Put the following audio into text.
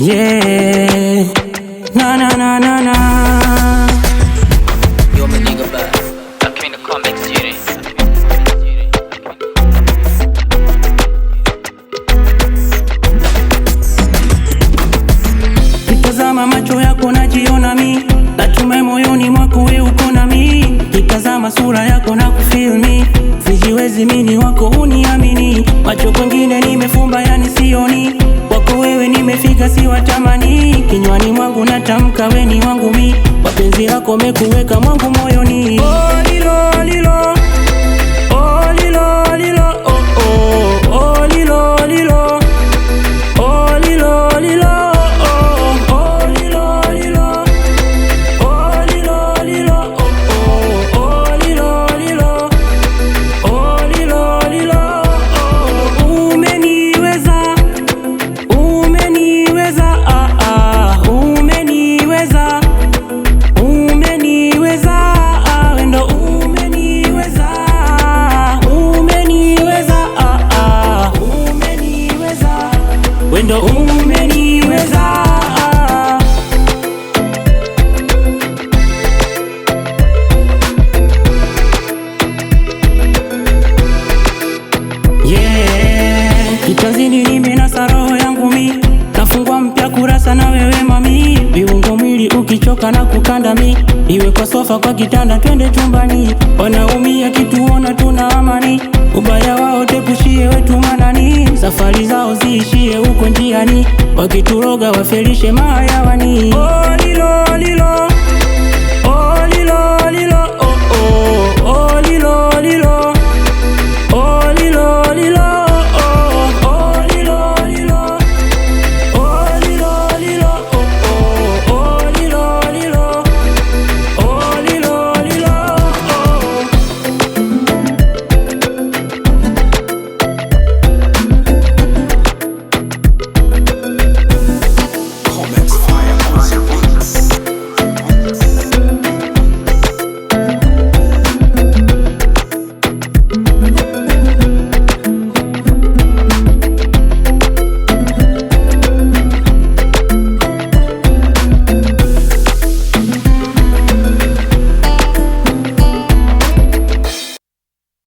Yeah, na na na na na. Yo, my nigga bad. Lakini na comic series. Kitazama macho yako najiona mi, natumai moyoni mwako we uko na mi. Kitazama sura yako na kufeel mi, sijiwezi mini wako uniamini. Macho kwengine nimefumba yani sioni, wako wewe nimefika siwatamani. Kinywani mwangu natamka we ni wangu mi, wapenzi lako mekuweka mwangu moyoni. Oh lilo lilo, oh lilo lilo, oh oh, oh lilo lilo, oh lilo lilo. Wendo umeniweza. Yeah, kitazini nimenasa roho yangu mi, nafungua mpya kurasa na wewe mami. Viungo mwili ukichoka na kukanda mi, iwe kwa sofa kwa kitanda twende chumbani. Wanaumia kituona tuna amani, ubaya wao tepushie wetu manani. Safari zao ziishie huko njiani, wakituroga wafelishe mahayawani. Oh lilo lilo,